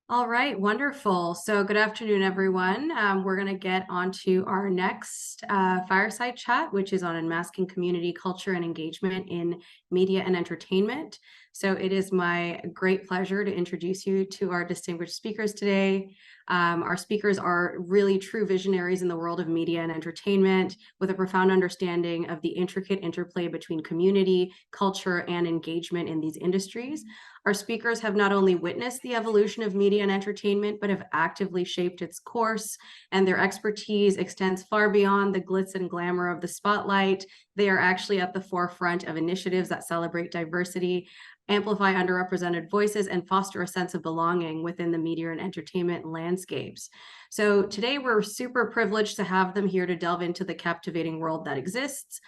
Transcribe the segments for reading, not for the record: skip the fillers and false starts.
All right, wonderful. So good afternoon, everyone. We're going to get onto our next fireside chat, which is on unmasking community culture and engagement in media and entertainment. So it is my great pleasure to introduce you to our distinguished speakers today. Our speakers are really true visionaries in the world of media and entertainment with a profound understanding of the intricate interplay between community, culture, and engagement in these industries. Our speakers have not only witnessed the evolution of media and entertainment, but have actively shaped its course, and their expertise extends far beyond the glitz and glamour of the spotlight. They are actually at the forefront of initiatives that celebrate diversity, amplify underrepresented voices, and foster a sense of belonging within the media and entertainment landscapes. So today we're super privileged to have them here to delve into the captivating world that exists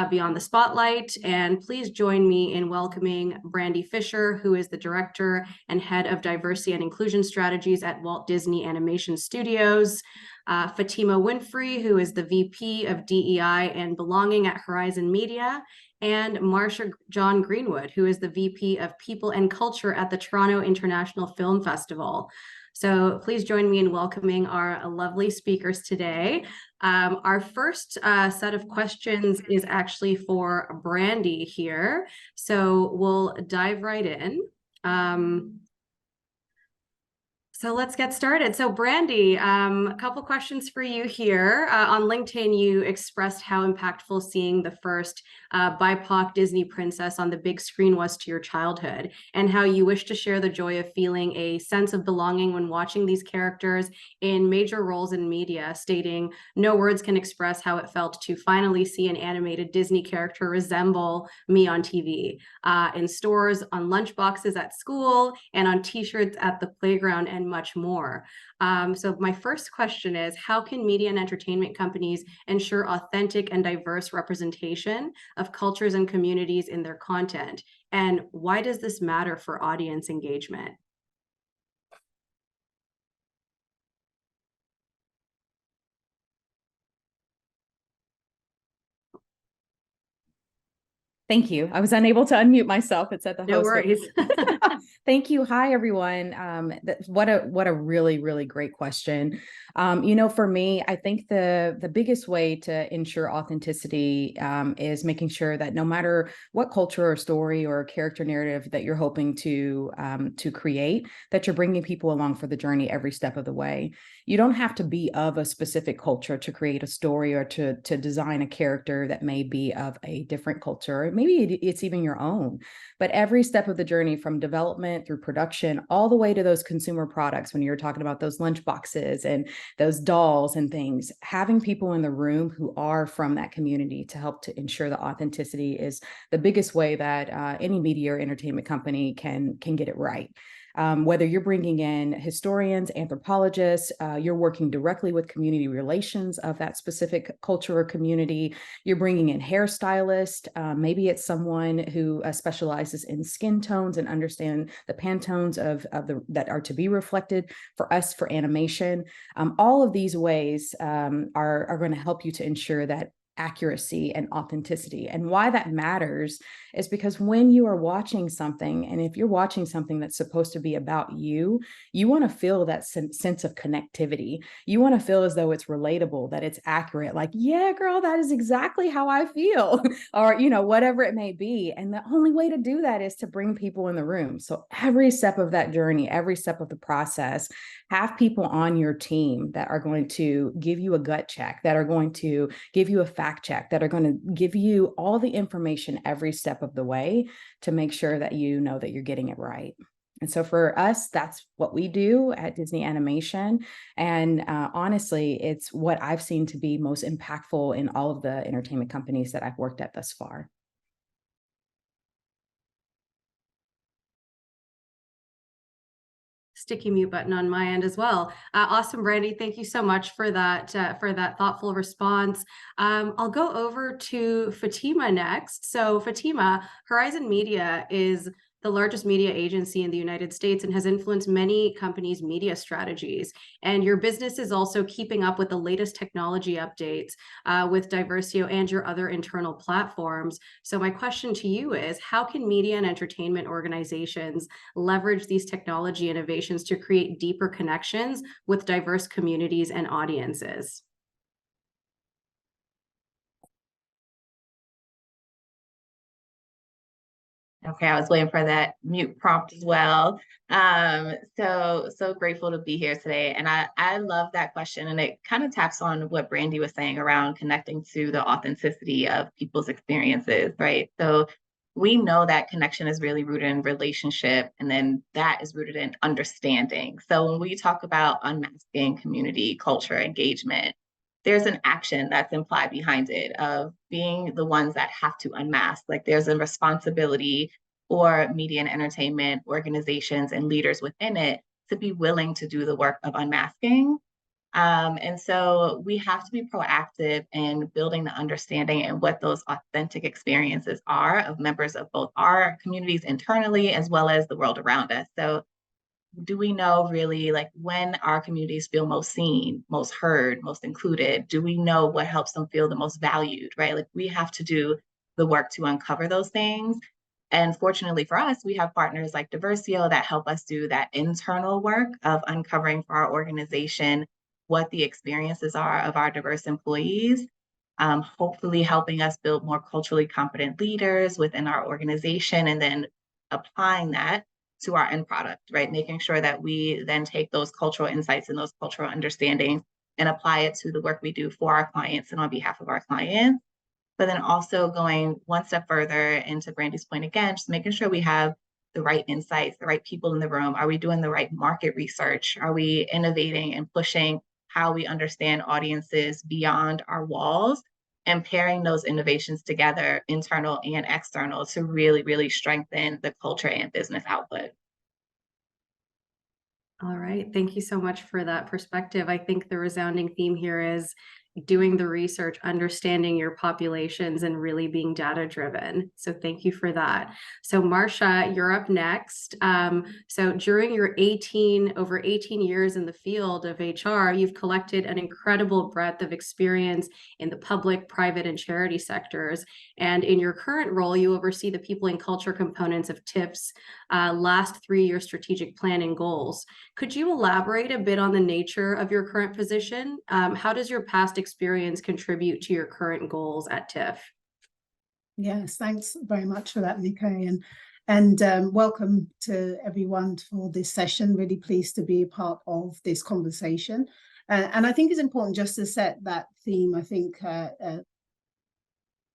beyond the spotlight. And please join me in welcoming Brandy Fisher, who is the Director and Head of Diversity and Inclusion Strategies at Walt Disney Animation Studios, Fatima Winfrey, who is the VP of DEI and Belonging at Horizon Media, and Marsha John Greenwood, who is the VP of People and Culture at the Toronto International Film Festival. So please join me in welcoming our lovely speakers today. Our first set of questions is actually for Brandy here. So we'll dive right in. So let's get started. So Brandy, a couple questions for you here. On LinkedIn, you expressed how impactful seeing the first BIPOC Disney princess on the big screen was to your childhood, and how you wish to share the joy of feeling a sense of belonging when watching these characters in major roles in media, stating, "No words can express how it felt to finally see an animated Disney character resemble me on TV, in stores, on lunchboxes at school, and on t-shirts at the playground, and much more." So my first question is, how can media and entertainment companies ensure authentic and diverse representation of cultures and communities in their content? And why does this matter for audience engagement? Thank you. I was unable to unmute myself. It said the host. No worries. Thank you. Hi, everyone. What a really great question. For me, I think the biggest way to ensure authenticity is making sure that no matter what culture or story or character narrative that you're hoping to create, that you're bringing people along for the journey every step of the way. You don't have to be of a specific culture to create a story or to design a character that may be of a different culture. Maybe it's even your own. But every step of the journey, from development through production, all the way to those consumer products, when you're talking about those lunch boxes and those dolls and things, having people in the room who are from that community to help to ensure the authenticity is the biggest way that any media or entertainment company can get it right. Whether you're bringing in historians, anthropologists, you're working directly with community relations of that specific culture or community, you're bringing in hairstylists, maybe it's someone who specializes in skin tones and understand the Pantones that are to be reflected for us for animation. All of these ways are going to help you to ensure that accuracy and authenticity. And why that matters is because when you are watching something, and if you're watching something that's supposed to be about you, you want to feel that sense of connectivity. You want to feel as though it's relatable, that it's accurate. Like, yeah, girl, that is exactly how I feel, or, whatever it may be. And the only way to do that is to bring people in the room. So every step of that journey, every step of the process, have people on your team that are going to give you a gut check, that are going to give you a fact check, that are going to give you all the information every step of the way to make sure that you know that you're getting it right. And so for us, that's what we do at Disney Animation. And honestly, it's what I've seen to be most impactful in all of the entertainment companies that I've worked at thus far. Sticky mute button on my end as well. Awesome, Brandy. Thank you so much for that thoughtful response. I'll go over to Fatima next. So Fatima, Horizon Media is the largest media agency in the United States and has influenced many companies' media strategies. And your business is also keeping up with the latest technology updates with Diversio and your other internal platforms. So my question to you is, how can media and entertainment organizations leverage these technology innovations to create deeper connections with diverse communities and audiences? Okay, I was waiting for that mute prompt as well. So grateful to be here today. And I love that question. And it kind of taps on what Brandy was saying around connecting to the authenticity of people's experiences, right? So we know that connection is really rooted in relationship, and then that is rooted in understanding. So when we talk about unmasking community, culture, engagement, there's an action that's implied behind it of being the ones that have to unmask. Like there's a responsibility for media and entertainment organizations and leaders within it to be willing to do the work of unmasking. And so we have to be proactive in building the understanding and what those authentic experiences are of members of both our communities internally as well as the world around us. So do we know really like when our communities feel most seen, most heard, most included? Do we know what helps them feel the most valued, right? Like we have to do the work to uncover those things. And fortunately for us, we have partners like Diversio that help us do that internal work of uncovering for our organization what the experiences are of our diverse employees, hopefully helping us build more culturally competent leaders within our organization, and then applying that to our end product, right? Making sure that we then take those cultural insights and those cultural understandings and apply it to the work we do for our clients and on behalf of our clients. But then also going one step further into Brandy's point again, just making sure we have the right insights, the right people in the room. Are we doing the right market research? Are we innovating and pushing how we understand audiences beyond our walls, and pairing those innovations together, internal and external, to really, really strengthen the culture and business output? All right. Thank you so much for that perspective. I think the resounding theme here is doing the research, understanding your populations, and really being data driven. So thank you for that. So Marcia, you're up next. So during your over 18 years in the field of HR, you've collected an incredible breadth of experience in the public, private, and charity sectors. And in your current role, you oversee the people and culture components of TIF's last 3-year strategic planning goals. Could you elaborate a bit on the nature of your current position? How does your past experience contribute to your current goals at TIF? Yes, thanks very much for that, Nikkei, and welcome to everyone for this session. Really pleased to be a part of this conversation. And I think it's important just to set that theme. I think I've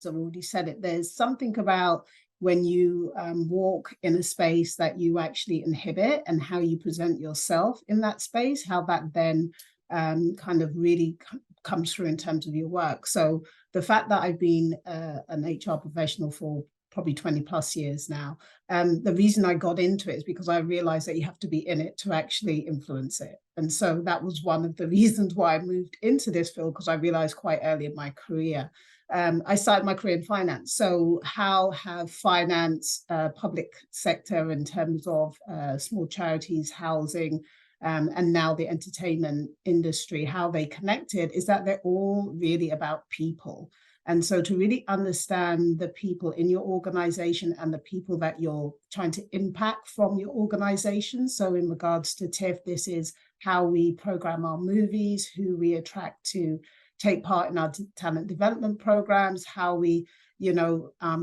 already said it. There's something about when you walk in a space that you actually inhibit, and how you present yourself in that space, how that then kind of really comes through in terms of your work. So the fact that I've been an HR professional for probably 20 plus years now, the reason I got into it is because I realized that you have to be in it to actually influence it. And so that was one of the reasons why I moved into this field, because I realized quite early in my career. I started my career in finance. So how have finance, public sector in terms of small charities, housing, and now the entertainment industry, how they connected is that they're all really about people. And so to really understand the people in your organization and the people that you're trying to impact from your organization. So in regards to TIFF, this is how we program our movies, who we attract to take part in our talent development programs, how we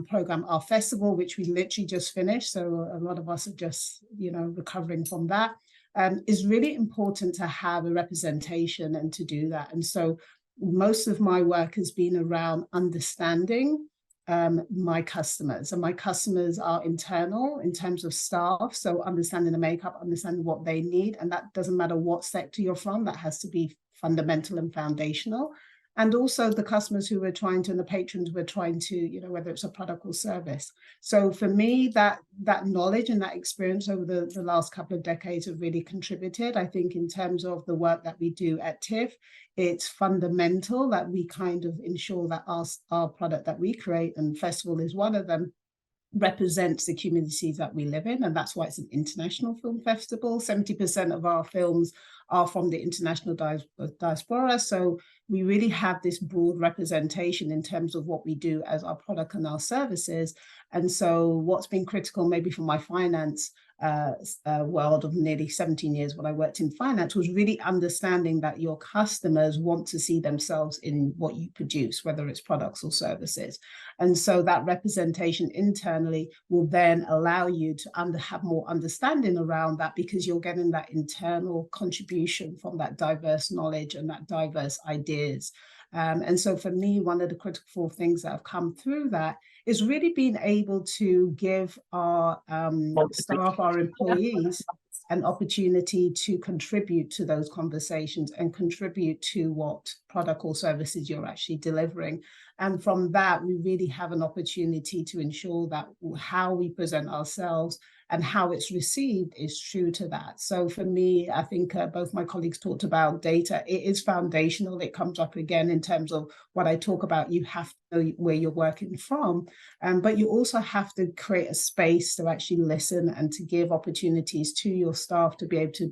program our festival, which we literally just finished. So a lot of us are just, recovering from that. Is really important to have a representation and to do that. And so most of my work has been around understanding my customers, and my customers are internal in terms of staff. So understanding the makeup, understanding what they need, and that doesn't matter what sector you're from, that has to be fundamental and foundational. And also the customers who we're trying to, and the patrons we're trying to, whether it's a product or service. So for me, that knowledge and that experience over the last couple of decades have really contributed. I think in terms of the work that we do at TIFF, it's fundamental that we kind of ensure that our product that we create, and festival is one of them, represents the communities that we live in, and that's why it's an international film festival. 70% of our films are from the international diaspora, so we really have this broad representation in terms of what we do as our product and our services. And so what's been critical maybe for my finance world of nearly 17 years when I worked in finance was really understanding that your customers want to see themselves in what you produce, whether it's products or services. And so that representation internally will then allow you to have more understanding around that, because you're getting that internal contribution from that diverse knowledge and that diverse ideas. And so for me, one of the critical things that have come through that is really being able to give our staff, our employees, an opportunity to contribute to those conversations and contribute to what product or services you're actually delivering. And from that, we really have an opportunity to ensure that how we present ourselves and how it's received is true to that. So for me, I think both my colleagues talked about data. It is foundational. It comes up again in terms of what I talk about. You have to know where you're working from, but you also have to create a space to actually listen and to give opportunities to your staff to be able to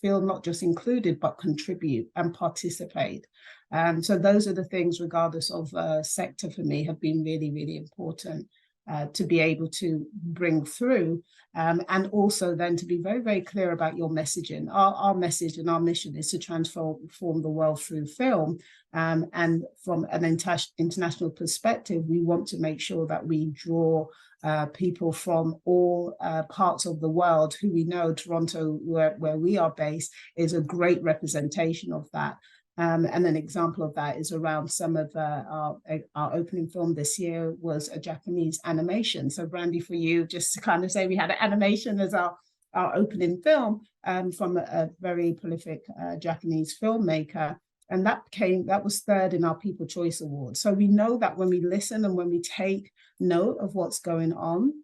feel not just included, but contribute and participate. So those are the things, regardless of sector, for me, have been really, really important to be able to bring through. And also then to be very, very clear about your messaging. Our message and our mission is to transform the world through film. And from an international perspective, we want to make sure that we draw people from all parts of the world, who we know Toronto, where we are based, is a great representation of that. And an example of that is around some of our opening film this year was a Japanese animation. So Brandy, for you, just to kind of say we had an animation as our opening film from a very prolific Japanese filmmaker. And that was third in our People Choice Award. So we know that when we listen and when we take note of what's going on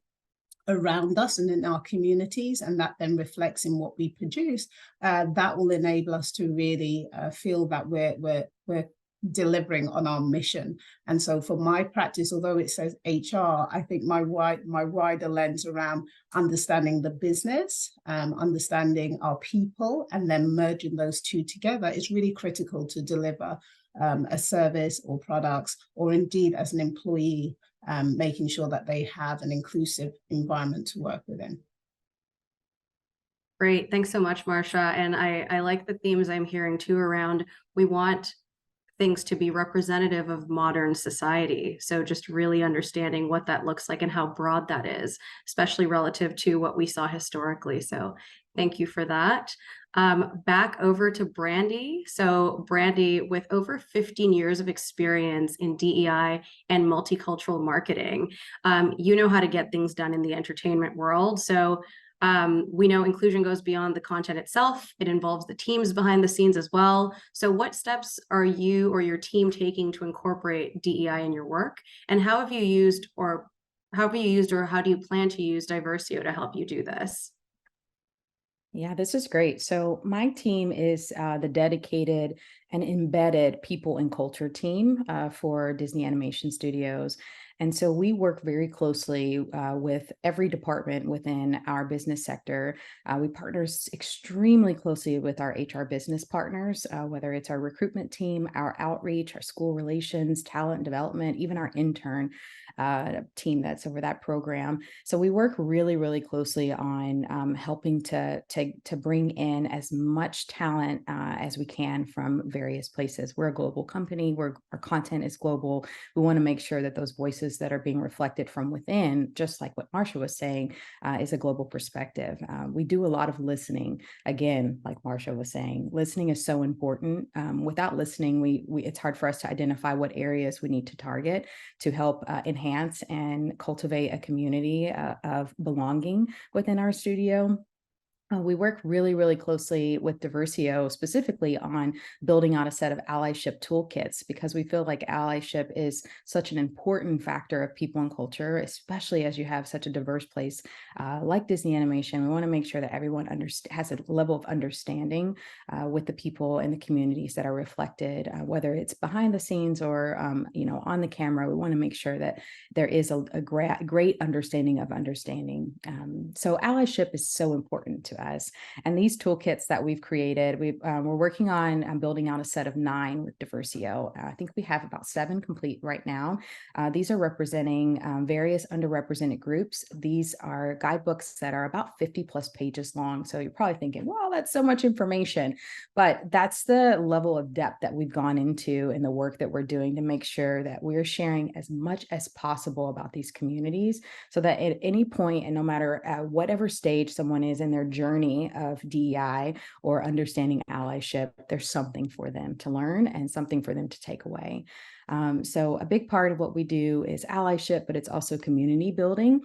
around us and in our communities, and that then reflects in what we produce, that will enable us to really feel that we're delivering on our mission. And so for my practice, although it says HR, I think my wider lens around understanding the business, understanding our people, and then merging those two together is really critical to deliver a service or products, or indeed as an employee, making sure that they have an inclusive environment to work within. Great. Thanks so much, Marsha. And I like the themes I'm hearing too around, we want things to be representative of modern society. So just really understanding what that looks like and how broad that is, especially relative to what we saw historically. So thank you for that. Back over to Brandy. So Brandy, with over 15 years of experience in DEI and multicultural marketing, you know how to get things done in the entertainment world. So we know inclusion goes beyond the content itself. It involves the teams behind the scenes as well. So what steps are you or your team taking to incorporate DEI in your work? And how have you used or how do you plan to use Diversio to help you do this? Yeah, this is great. So my team is the dedicated and embedded people and culture team for Disney Animation Studios. And so we work very closely with every department within our business sector. We partner extremely closely with our HR business partners, whether it's our recruitment team, our outreach, our school relations, talent development, even our intern team that's over that program. So we work really, really closely on helping to bring in as much talent as we can from various places. We're a global company, our content is global. We want to make sure that those voices that are being reflected from within, just like what Marsha was saying, is a global perspective. We do a lot of listening. Again, like Marsha was saying, listening is so important. Without listening, it's hard for us to identify what areas we need to target to help enhance and cultivate a community of belonging within our studio. We work really, really closely with Diversio, specifically on building out a set of allyship toolkits, because we feel like allyship is such an important factor of people and culture, especially as you have such a diverse place like Disney Animation. We want to make sure that everyone has a level of understanding with the people and the communities that are reflected, whether it's behind the scenes or on the camera. We want to make sure that there is a great understanding of understanding. So allyship is so important to us. And these toolkits that we've created, we're working on building out a set of 9 with Diversio. I think we have about 7 complete right now. These are representing various underrepresented groups. These are guidebooks that are about 50 plus pages long. So you're probably thinking, wow, that's so much information. But that's the level of depth that we've gone into in the work that we're doing to make sure that we're sharing as much as possible about these communities, so that at any point, and no matter whatever stage someone is in their journey of DEI or understanding allyship, there's something for them to learn and something for them to take away. So a big part of what we do is allyship, but it's also community building.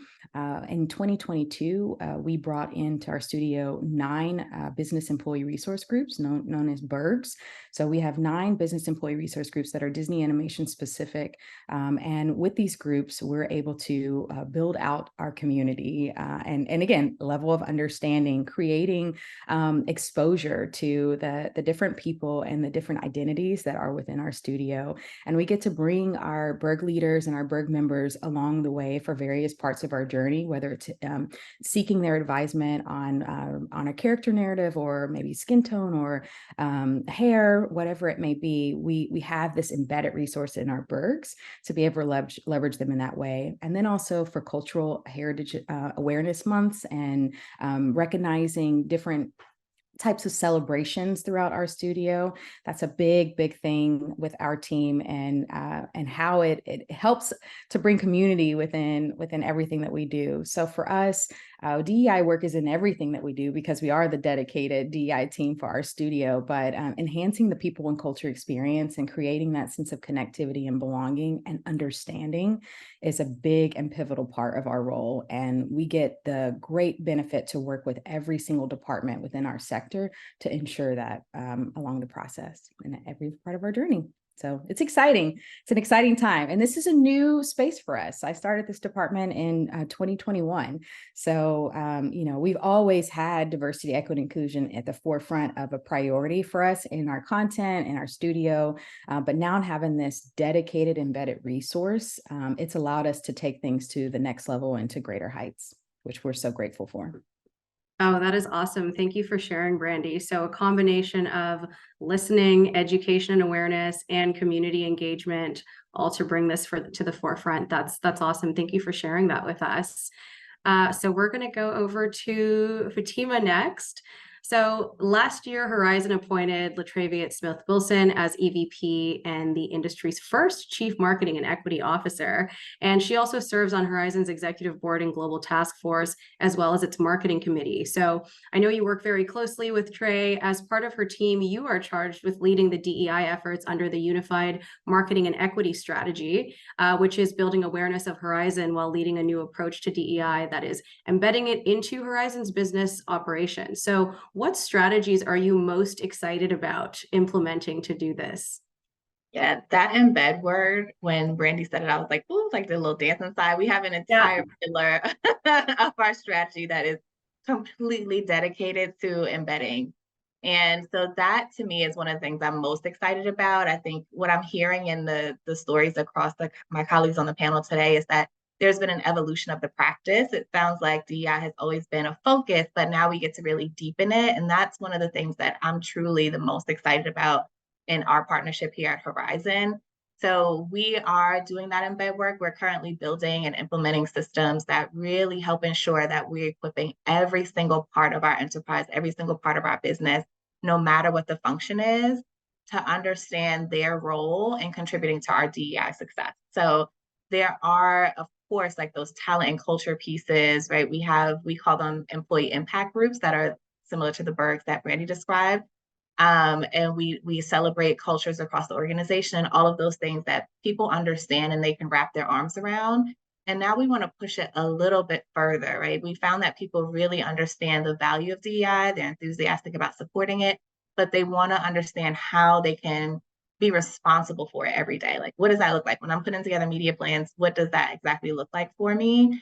In 2022, we brought into our studio 9 business employee resource groups known as BERGs. So we have 9 business employee resource groups that are Disney Animation specific. And with these groups, we're able to build out our community and again, level of understanding, creating exposure to the different people and the different identities that are within our studio. And we get to bring our Berg leaders and our Berg members along the way for various parts of our journey, whether it's seeking their advisement on a character narrative, or maybe skin tone, or hair, whatever it may be. We have this embedded resource in our Bergs to be able to leverage them in that way. And then also for cultural heritage awareness months and recognizing different types of celebrations throughout our studio. That's a big thing with our team, and how it helps to bring community within everything that we do. So for us, DEI work is in everything that we do, because we are the dedicated DEI team for our studio. But enhancing the people and culture experience and creating that sense of connectivity and belonging and understanding is a big and pivotal part of our role. And we get the great benefit to work with every single department within our sector to ensure that along the process and every part of our journey. So it's exciting. It's an exciting time. And this is a new space for us. I started this department in 2021. So, we've always had diversity, equity, inclusion at the forefront of a priority for us in our content, in our studio. But now having this dedicated embedded resource, it's allowed us to take things to the next level and to greater heights, which we're so grateful for. Oh, that is awesome. Thank you for sharing, Brandy. So a combination of listening, education and awareness, and community engagement, all to bring this to the forefront. That's awesome. Thank you for sharing that with us. So we're going to go over to Fatima next. So last year, Horizon appointed Latraviate Smith-Wilson as EVP and the industry's first Chief Marketing and Equity Officer. And she also serves on Horizon's Executive Board and Global Task Force, as well as its marketing committee. So I know you work very closely with Trey. As part of her team, you are charged with leading the DEI efforts under the Unified Marketing and Equity Strategy, which is building awareness of Horizon while leading a new approach to DEI that is embedding it into Horizon's business operations. So what strategies are you most excited about implementing to do this? Yeah, that embed word, when Brandy said it, I was like, ooh, like the little dance inside. We have an entire pillar of our strategy that is completely dedicated to embedding. And so that to me is one of the things I'm most excited about. I think what I'm hearing in the stories across my colleagues on the panel today is that there's been an evolution of the practice. It sounds like DEI has always been a focus, but now we get to really deepen it. And that's one of the things that I'm truly the most excited about in our partnership here at Horizon. So we are doing that embed work. We're currently building and implementing systems that really help ensure that we're equipping every single part of our enterprise, every single part of our business, no matter what the function is, to understand their role in contributing to our DEI success. So there are, of course, like those talent and culture pieces, right? We call them employee impact groups that are similar to the Bergs that Brandy described. And we celebrate cultures across the organization, all of those things that people understand and they can wrap their arms around. And now we want to push it a little bit further, right? We found that people really understand the value of DEI, they're enthusiastic about supporting it, but they want to understand how they can be responsible for it every day. Like, what does that look like? When I'm putting together media plans, what does that exactly look like for me?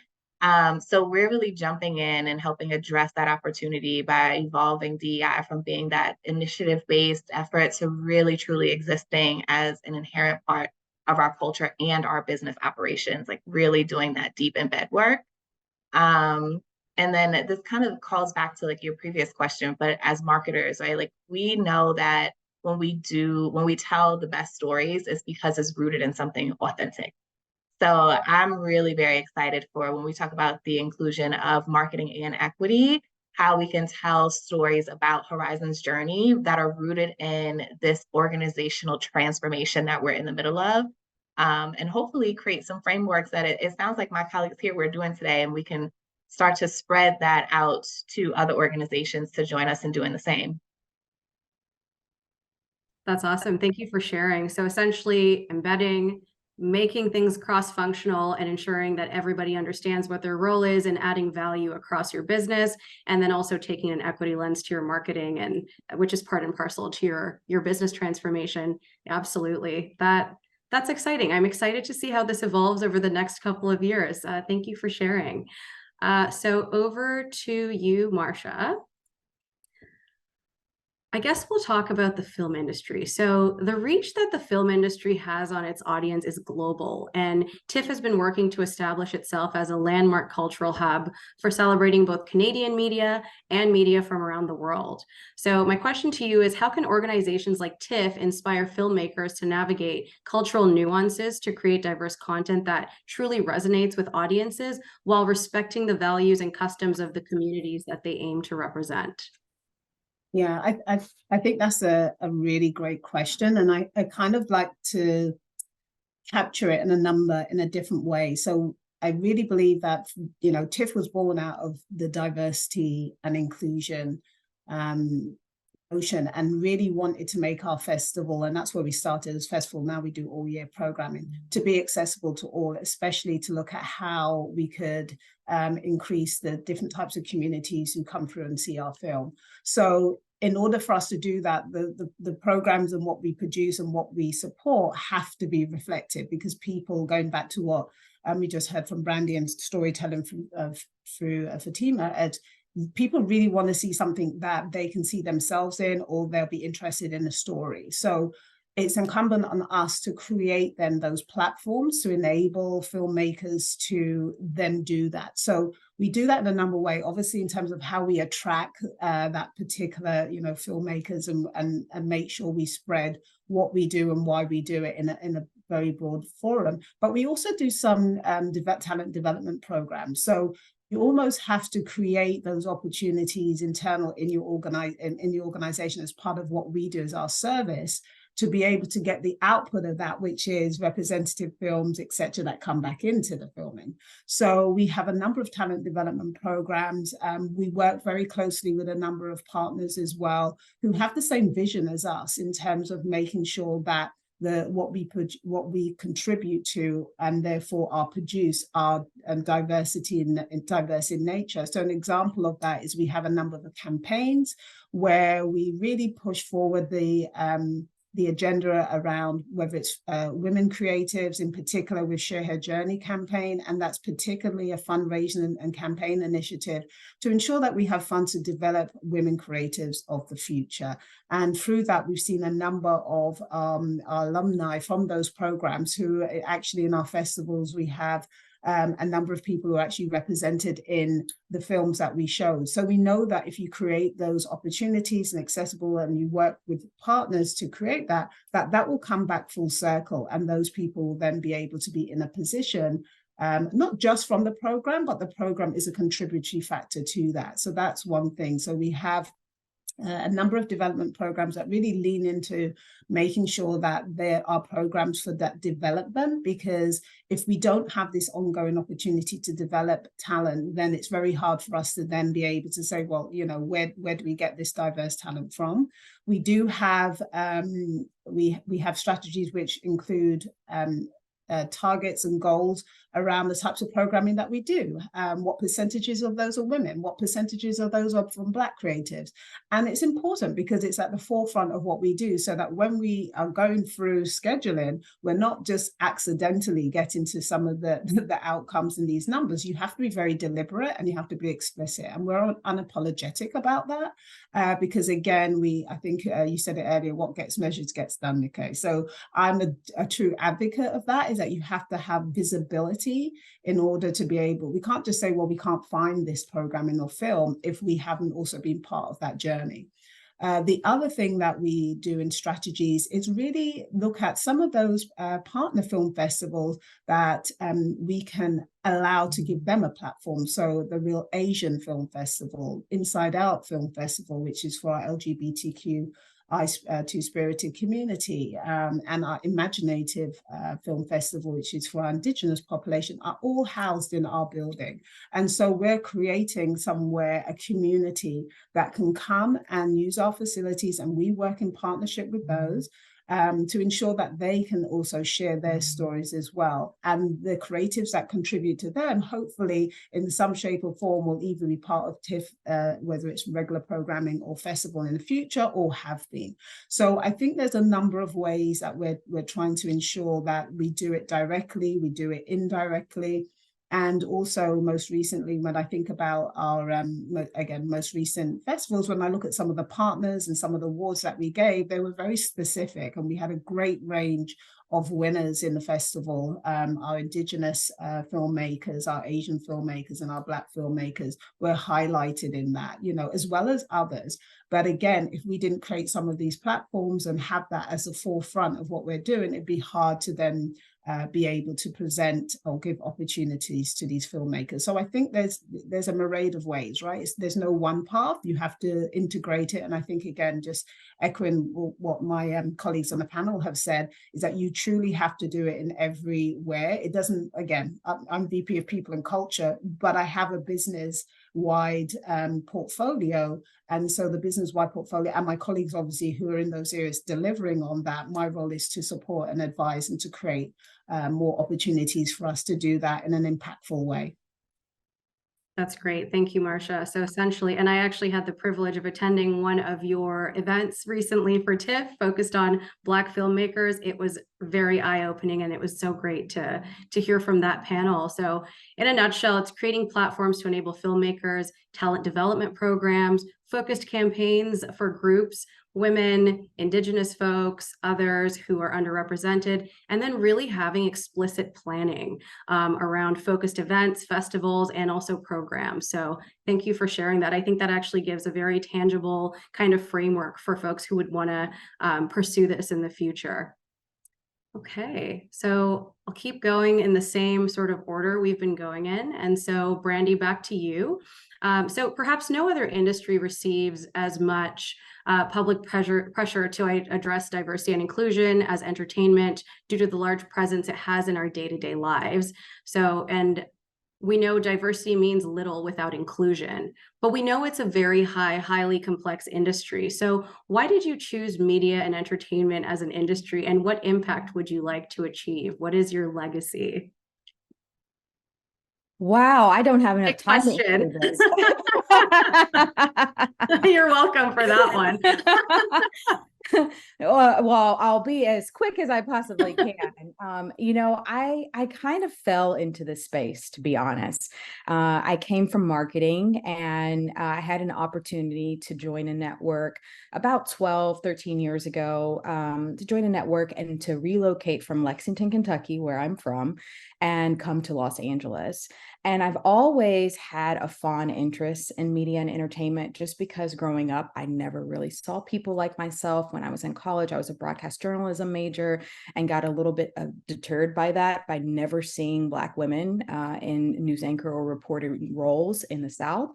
So we're really jumping in and helping address that opportunity by evolving DEI from being that initiative-based effort to really truly existing as an inherent part of our culture and our business operations, like really doing that deep embed work. And then this kind of calls back to like your previous question, but as marketers, right? Like we know that when we tell the best stories, it's because it's rooted in something authentic. So I'm really very excited for when we talk about the inclusion of marketing and equity, how we can tell stories about Horizon's journey that are rooted in this organizational transformation that we're in the middle of, and hopefully create some frameworks that it sounds like my colleagues here we're doing today, and we can start to spread that out to other organizations to join us in doing the same. That's awesome. Thank you for sharing. So essentially embedding, making things cross-functional and ensuring that everybody understands what their role is and adding value across your business, and then also taking an equity lens to your marketing, and which is part and parcel to your business transformation. Absolutely. That's exciting. I'm excited to see how this evolves over the next couple of years. Thank you for sharing. So over to you, Marcia. I guess we'll talk about the film industry. So the reach that the film industry has on its audience is global, and TIFF has been working to establish itself as a landmark cultural hub for celebrating both Canadian media and media from around the world. So my question to you is, how can organizations like TIFF inspire filmmakers to navigate cultural nuances to create diverse content that truly resonates with audiences while respecting the values and customs of the communities that they aim to represent? Yeah, I think that's a really great question. And I kind of like to capture it in a number in a different way. So I really believe that, you know, TIFF was born out of the diversity and inclusion ocean, and really wanted to make our festival, and that's where we started as festival. Now we do all year programming to be accessible to all, especially to look at how we could increase the different types of communities who come through and see our film. So in order for us to do that, the programs and what we produce and what we support have to be reflective, because people, going back to what we just heard from Brandy and storytelling through Fatima, people really want to see something that they can see themselves in, or they'll be interested in the story. So it's incumbent on us to create then those platforms to enable filmmakers to then do that. So we do that in a number of ways, obviously in terms of how we attract that particular, you know, filmmakers, and make sure we spread what we do and why we do it in a very broad forum. But we also do some talent development programs. So you almost have to create those opportunities internal in your organization as part of what we do as our service, to be able to get the output of that, which is representative films, etc., that come back into the filming. So we have a number of talent development programs. We work very closely with a number of partners as well, who have the same vision as us in terms of making sure that what we contribute to, and therefore are produced, are diversity and diverse in nature. So an example of that is we have a number of campaigns where we really push forward the agenda around whether it's women creatives, in particular with Share Her Journey campaign, and that's particularly a fundraising and campaign initiative to ensure that we have funds to develop women creatives of the future. And through that, we've seen a number of our alumni from those programs who actually in our festivals, we have a number of people who are actually represented in the films that we show. So we know that if you create those opportunities and accessible, and you work with partners to create that will come back full circle, and those people will then be able to be in a position, not just from the program, but the program is a contributory factor to that. So that's one thing. So we have a number of development programs that really lean into making sure that there are programs for that development, because if we don't have this ongoing opportunity to develop talent, then it's very hard for us to then be able to say, well, you know, where do we get this diverse talent from? We do have we have strategies which include targets and goals around the types of programming that we do. What percentages of those are women? What percentages of those are from Black creatives? And it's important because it's at the forefront of what we do, so that when we are going through scheduling, we're not just accidentally getting to some of the outcomes in these numbers. You have to be very deliberate and you have to be explicit. And we're unapologetic about that because, again, I think you said it earlier, what gets measured gets done, okay? So I'm a true advocate of that, is that you have to have visibility in order to be able, we can't just say, well, we can't find this programming or film if we haven't also been part of that journey. The other thing that we do in strategies is really look at some of those partner film festivals that we can allow to give them a platform. So the Real Asian Film Festival, Inside Out Film Festival, which is for our LGBTQ two-spirited community, and our Imaginative Film Festival, which is for our Indigenous population, are all housed in our building. And so we're creating somewhere, a community that can come and use our facilities, and we work in partnership with those to ensure that they can also share their stories as well. And the creatives that contribute to them, hopefully in some shape or form, will either be part of TIFF, whether it's regular programming or festival in the future, or have been. So I think there's a number of ways that we're trying to ensure that we do it directly, we do it indirectly. And also, most recently, when I think about our, again, most recent festivals, when I look at some of the partners and some of the awards that we gave, they were very specific, and we had a great range of winners in the festival. Our Indigenous filmmakers, our Asian filmmakers, and our Black filmmakers were highlighted in that, as well as others. But again, if we didn't create some of these platforms and have that as the forefront of what we're doing, it'd be hard to then be able to present or give opportunities to these filmmakers. So I think there's a myriad of ways, right? There's no one path. You have to integrate it. And I think, again, just echoing what my colleagues on the panel have said, is that you truly have to do it in everywhere. It doesn't, again, I'm VP of People and Culture, but I have a business-wide portfolio. And so the business-wide portfolio, and my colleagues, obviously, who are in those areas delivering on that, my role is to support and advise and to create more opportunities for us to do that in an impactful way. That's great. Thank you, Marcia. So essentially, and I actually had the privilege of attending one of your events recently for TIFF, focused on Black filmmakers. It was very eye-opening, and it was so great to hear from that panel. So in a nutshell, it's creating platforms to enable filmmakers, talent development programs, focused campaigns for groups, women, Indigenous folks, others who are underrepresented, and then really having explicit planning around focused events, festivals, and also programs. So thank you for sharing that. I think that actually gives a very tangible kind of framework for folks who would want to pursue this in the future. Okay, so I'll keep going in the same sort of order we've been going in. And so Brandy, back to you. So perhaps no other industry receives as much public pressure to address diversity and inclusion as entertainment, due to the large presence it has in our day-to-day lives. So, and we know diversity means little without inclusion, but we know it's a very highly complex industry. So why did you choose media and entertainment as an industry, and what impact would you like to achieve? What is your legacy? Wow, I don't have enough time to answer this. You're welcome for that one. Well, I'll be as quick as I possibly can. I kind of fell into this space, to be honest. I came from marketing, and I had an opportunity to join a network about 13 years ago, to join a network and to relocate from Lexington, Kentucky, where I'm from, and come to Los Angeles. And I've always had a fond interest in media and entertainment, just because growing up, I never really saw people like myself. When I was in college, I was a broadcast journalism major, and got a little bit deterred by that, by never seeing Black women in news anchor or reporting roles in the South.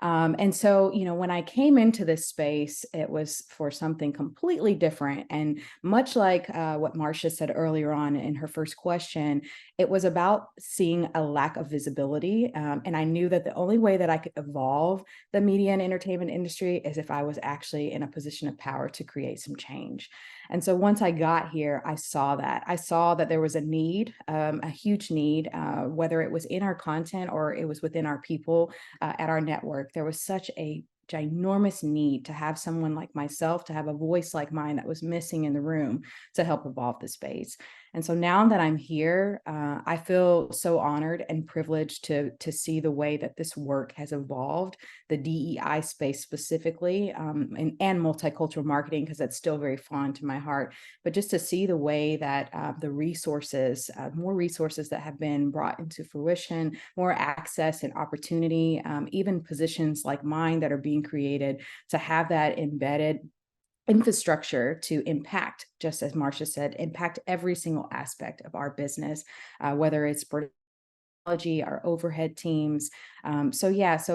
And so, when I came into this space, it was for something completely different. And much like what Marcia said earlier on in her first question, it was about seeing a lack of visibility. And I knew that the only way that I could evolve the media and entertainment industry is if I was actually in a position of power to create some change. And so once I got here, I saw that. I saw that there was a need, a huge need, whether it was in our content or it was within our people at our network. There was such a ginormous need to have someone like myself, to have a voice like mine that was missing in the room to help evolve the space. And so now that I'm here, I feel so honored and privileged to see the way that this work has evolved, the DEI space specifically, and multicultural marketing, because that's still very fond to my heart. But just to see the way that the resources, more resources that have been brought into fruition, more access and opportunity, even positions like mine that are being created, to have that embedded infrastructure to impact, just as Marcia said, impact every single aspect of our business, whether it's our overhead teams. So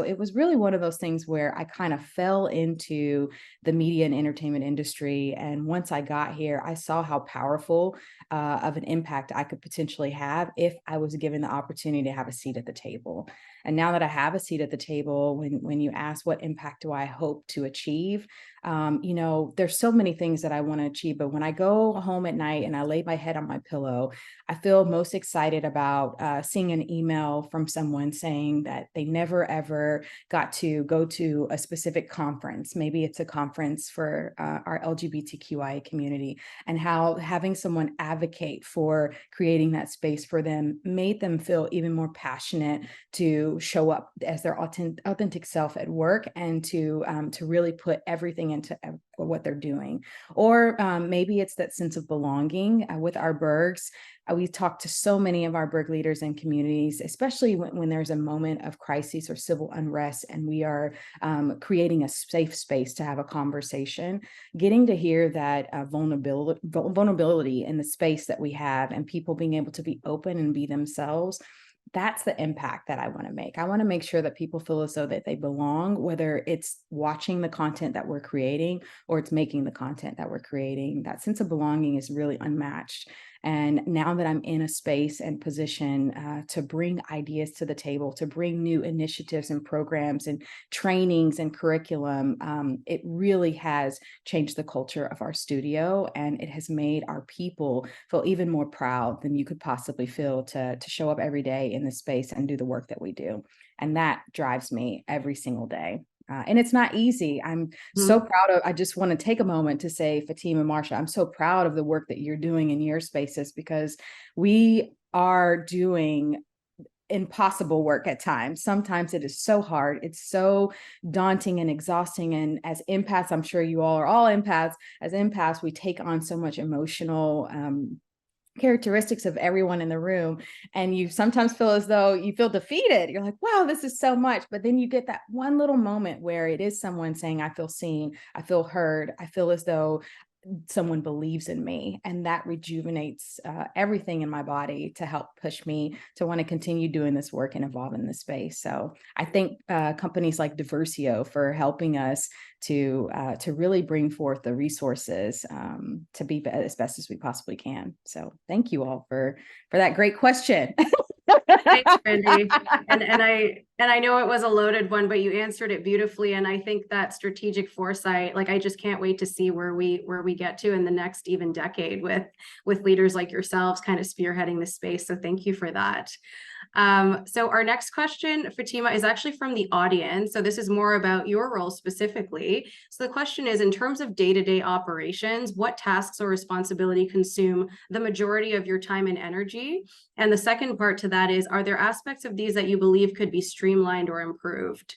it was really one of those things where I kind of fell into the media and entertainment industry. And once I got here, I saw how powerful of an impact I could potentially have if I was given the opportunity to have a seat at the table. And now that I have a seat at the table, when you ask what impact do I hope to achieve, there's so many things that I want to achieve. But when I go home at night and I lay my head on my pillow, I feel most excited about seeing an email from someone saying that they never ever got to go to a specific conference. Maybe it's a conference for our LGBTQIA community, and how having someone advocate for creating that space for them made them feel even more passionate to show up as their authentic self at work, and to really put everything into what they're doing. Or maybe it's that sense of belonging with our Bergs. We talk to so many of our Berg leaders and communities, especially when there's a moment of crisis or civil unrest, and we are creating a safe space to have a conversation. Getting to hear that vulnerability in the space that we have, and people being able to be open and be themselves, that's the impact that I want to make. I want to make sure that people feel as though that they belong, whether it's watching the content that we're creating or it's making the content that we're creating. That sense of belonging is really unmatched. And now that I'm in a space and position to bring ideas to the table, to bring new initiatives and programs and trainings and curriculum, it really has changed the culture of our studio, and it has made our people feel even more proud than you could possibly feel to show up every day in this space and do the work that we do. And that drives me every single day. And it's not easy. I'm so proud of, I just want to take a moment to say, Fatima, Marcia, I'm so proud of the work that you're doing in your spaces, because we are doing impossible work at times. Sometimes it is so hard. It's so daunting and exhausting. And as empaths, I'm sure you all are all empaths. As empaths, we take on so much emotional characteristics of everyone in the room, and you sometimes feel as though you feel defeated. You're like, wow, this is so much. But then you get that one little moment where it is someone saying, I feel seen, I feel heard, I feel as though someone believes in me, and that rejuvenates everything in my body to help push me to want to continue doing this work and evolve in this space. So I thank companies like Diversio for helping us to really bring forth the resources to be as best as we possibly can. So thank you all for that great question. Thanks, Brandy. And I know it was a loaded one, but you answered it beautifully. And I think that strategic foresight, like, I just can't wait to see where we get to in the next even decade with leaders like yourselves kind of spearheading this space. So thank you for that. So our next question, Fatima, is actually from the audience. So this is more about your role specifically. So the question is, in terms of day-to-day operations, what tasks or responsibility consume the majority of your time and energy? And the second part to that is, are there aspects of these that you believe could be streamlined or improved?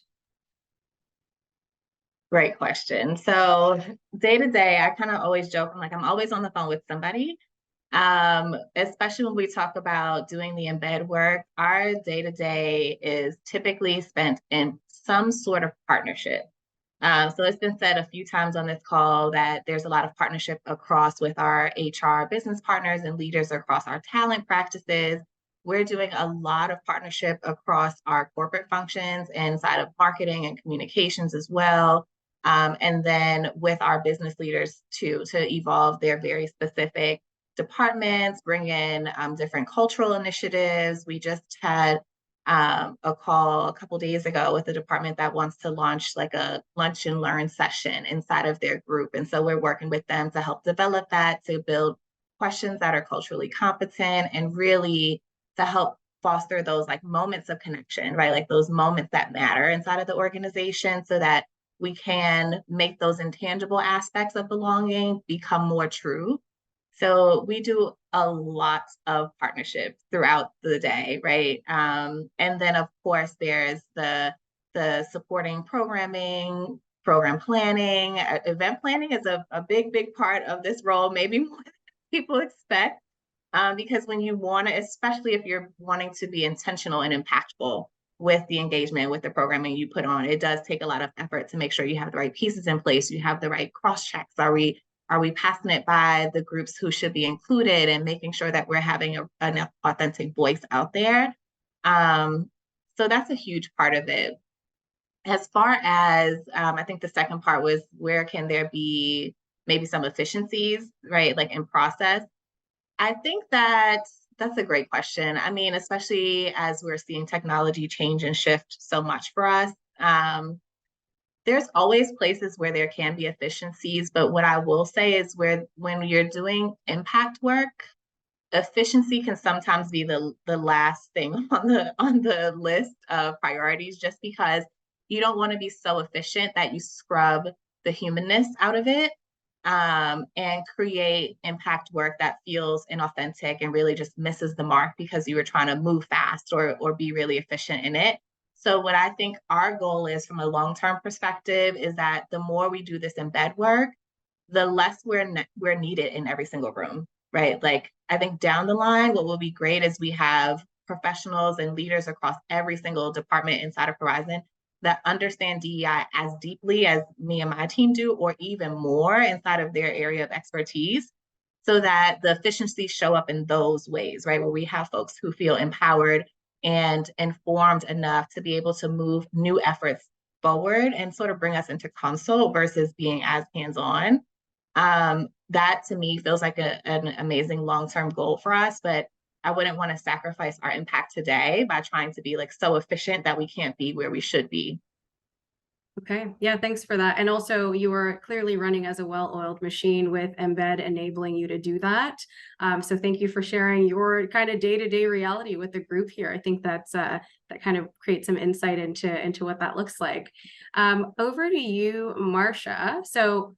Great question. So day to day, I kind of always joke, I'm like, I'm always on the phone with somebody. Especially when we talk about doing the embed work, our day-to-day is typically spent in some sort of partnership. So it's been said a few times on this call that there's a lot of partnership across with our HR business partners and leaders across our talent practices. we're doing a lot of partnership across our corporate functions inside of marketing and communications as well. And then with our business leaders too, to evolve their very specific departments, bring in different cultural initiatives. We just had a call a couple days ago with a department that wants to launch like a lunch and learn session inside of their group. And so we're working with them to help develop that, to build questions that are culturally competent, and really to help foster those like moments of connection, right? Like those moments that matter inside of the organization, so that we can make those intangible aspects of belonging become more true. So we do a lot of partnerships throughout the day, right? And then of course there's the supporting programming, program planning, event planning is a big part of this role, maybe more than people expect. Because when you want to, especially if you're wanting to be intentional and impactful with the engagement, with the programming you put on, it does take a lot of effort to make sure you have the right pieces in place, you have the right cross checks. Are we passing it by the groups who should be included, and making sure that we're having an authentic voice out there? So that's a huge part of it. As far as, I think the second part was, where can there be maybe some efficiencies, right? Like in process. I think that's a great question. I mean, especially as we're seeing technology change and shift so much for us. There's always places where there can be efficiencies, but what I will say is, when you're doing impact work, efficiency can sometimes be the last thing on the list of priorities, just because you don't want to be so efficient that you scrub the humanness out of it, and create impact work that feels inauthentic and really just misses the mark because you were trying to move fast or be really efficient in it. So what I think our goal is from a long-term perspective is that the more we do this embed work, the less we're needed in every single room, right? Like, I think down the line, what will be great is we have professionals and leaders across every single department inside of Horizon that understand DEI as deeply as me and my team do, or even more inside of their area of expertise, so that the efficiencies show up in those ways, right? Where we have folks who feel empowered and informed enough to be able to move new efforts forward and sort of bring us into consult versus being as hands-on. That to me feels like an amazing long-term goal for us, but I wouldn't want to sacrifice our impact today by trying to be like so efficient that we can't be where we should be. Okay, yeah, thanks for that. And also, you were clearly running as a well-oiled machine, with Embed enabling you to do that. So thank you for sharing your kind of day-to-day reality with the group here. I think that's that kind of creates some insight into what that looks like. Over to you, Marcia. So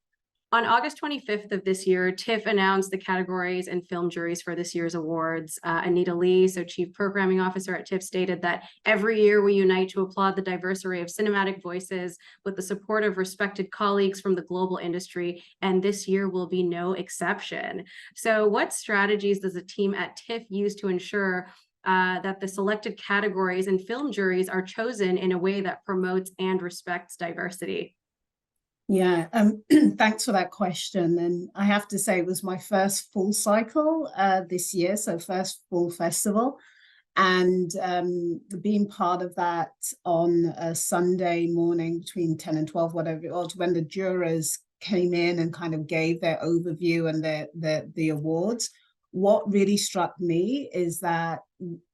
on August 25th of this year, TIFF announced the categories and film juries for this year's awards. Anita Lee, so Chief Programming Officer at TIFF, stated that every year we unite to applaud the diverse array of cinematic voices with the support of respected colleagues from the global industry, and this year will be no exception. So what strategies does the team at TIFF use to ensure that the selected categories and film juries are chosen in a way that promotes and respects diversity? Yeah, thanks for that question. And I have to say, it was my first full cycle this year, so first full festival. And being part of that on a Sunday morning between 10 and 12, whatever it was, when the jurors came in and kind of gave their overview and the awards, what really struck me is that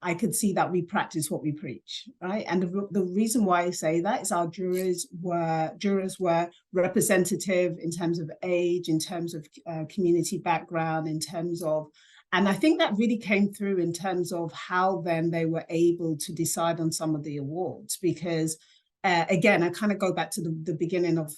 I could see that we practice what we preach, right? And the reason why I say that is our jurors were representative in terms of age, in terms of community background, in terms of, and I think that really came through in terms of how then they were able to decide on some of the awards. Because again, I kind of go back to the beginning of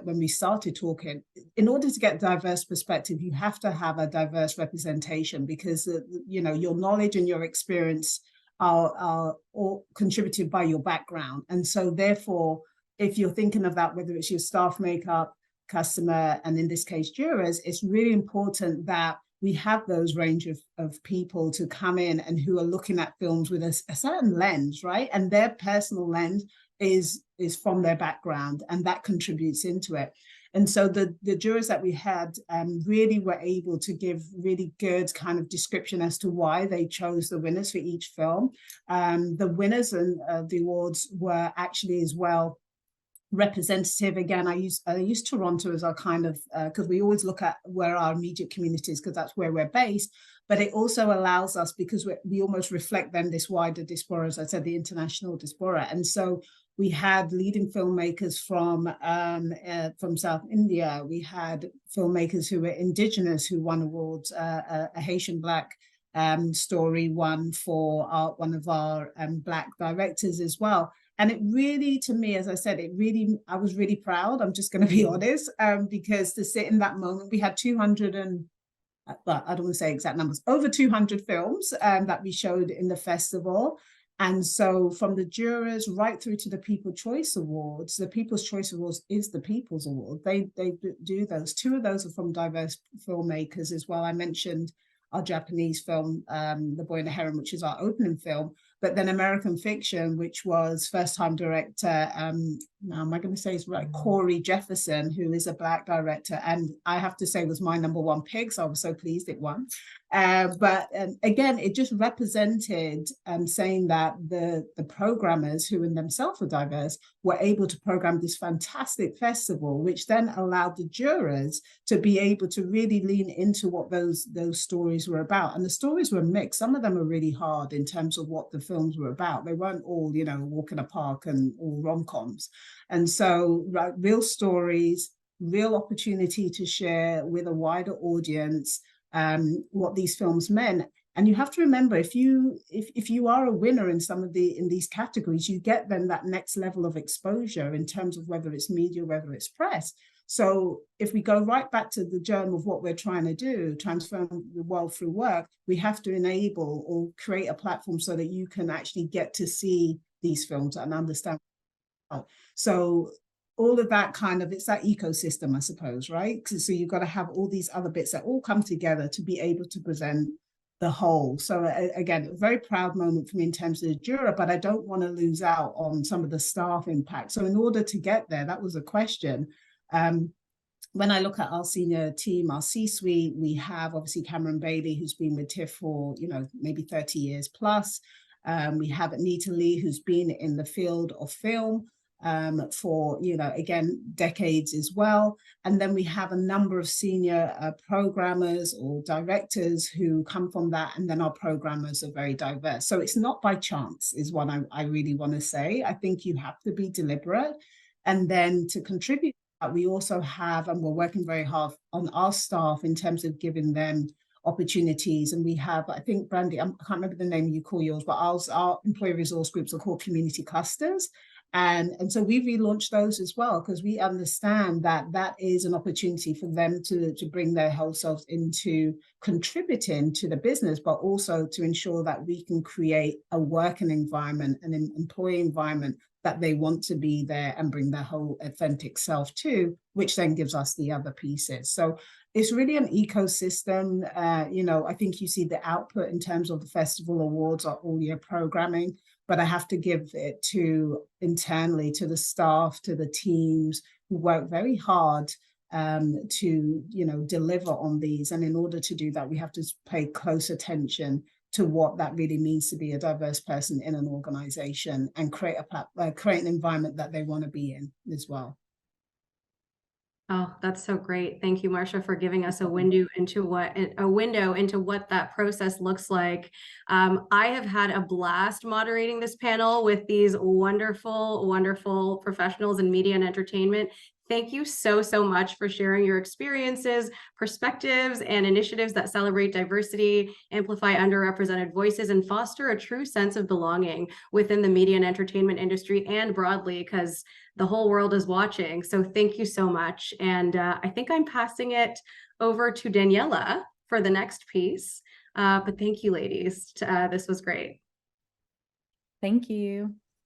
when we started talking. In order to get diverse perspective, you have to have a diverse representation, because you know, your knowledge and your experience are all contributed by your background. And so therefore, if you're thinking of that, whether it's your staff makeup, customer, and in this case, jurors, it's really important that we have those range of people to come in and who are looking at films with a certain lens, right? And their personal lens is from their background, and that contributes into it. And so the jurors that we had really were able to give really good kind of description as to why they chose the winners for each film. The winners and the awards were actually as well representative. Again, I use Toronto as our kind of, because we always look at where our immediate community is, because that's where we're based, but it also allows us, because we almost reflect then this wider diaspora, as I said, the international diaspora. And so we had leading filmmakers from South India. We had filmmakers who were indigenous who won awards. A Haitian Black story won for one of our Black directors as well. And it really, to me, as I said, I was really proud. I'm just going to be honest, because to sit in that moment, we had 200 and, well, I don't want to say exact numbers, over 200 films that we showed in the festival. And so from the jurors right through to the People's Choice Awards, the People's Choice Awards is the People's Award. They do those. 2 of those are from diverse filmmakers as well. I mentioned our Japanese film, The Boy and the Heron, which is our opening film, but then American Fiction, which was first-time director, now am I going to say it's right, Corey Jefferson, who is a Black director, and I have to say was my #1 pick, so I was so pleased it won. But again, it just represented saying that the programmers, who in themselves were diverse, were able to program this fantastic festival, which then allowed the jurors to be able to really lean into what those stories were about. And the stories were mixed. Some of them are really hard in terms of what the films were about. They weren't all, you know, walk in a park and all rom-coms. And so real stories, real opportunity to share with a wider audience what these films meant. And you have to remember, if you are a winner in some of in these categories, you get then that next level of exposure in terms of whether it's media, whether it's press. So if we go right back to the germ of what we're trying to do, transform the world through work, we have to enable or create a platform so that you can actually get to see these films and understand. So all of that kind of, it's that ecosystem, I suppose, right? So you've got to have all these other bits that all come together to be able to present the whole. So again, a very proud moment for me in terms of the juror, but I don't want to lose out on some of the staff impact. So in order to get there, that was a question. When I look at our senior team, our C-suite, we have obviously Cameron Bailey, who's been with TIFF for, you know, maybe 30 years plus. We have Anita Lee, who's been in the field of film for, you know, again, decades as well. And then we have a number of senior programmers or directors who come from that. And then our programmers are very diverse. So it's not by chance is what I really want to say. I think you have to be deliberate. And then to contribute, we also have, and we're working very hard on our staff in terms of giving them opportunities. And we have, I think, Brandy, I can't remember the name you call yours, but our employee resource groups are called community clusters. And so we relaunched those as well, because we understand that that is an opportunity for them to bring their whole selves into contributing to the business, but also to ensure that we can create a working environment, an employee environment that they want to be there and bring their whole authentic self to, which then gives us the other pieces. So it's really an ecosystem. You know, I think you see the output in terms of the festival awards or all year programming, but I have to give it to internally to the staff, to the teams who work very hard to, you know, deliver on these. And in order to do that, we have to pay close attention to what that really means to be a diverse person in an organization and create an environment that they want to be in as well. Oh, that's so great. Thank you, Marcia, for giving us a window into what that process looks like. I have had a blast moderating this panel with these wonderful, wonderful professionals in media and entertainment. Thank you so, so much for sharing your experiences, perspectives, and initiatives that celebrate diversity, amplify underrepresented voices, and foster a true sense of belonging within the media and entertainment industry and broadly, because the whole world is watching. So thank you so much. And I think I'm passing it over to Daniela for the next piece. But thank you, ladies. This was great. Thank you.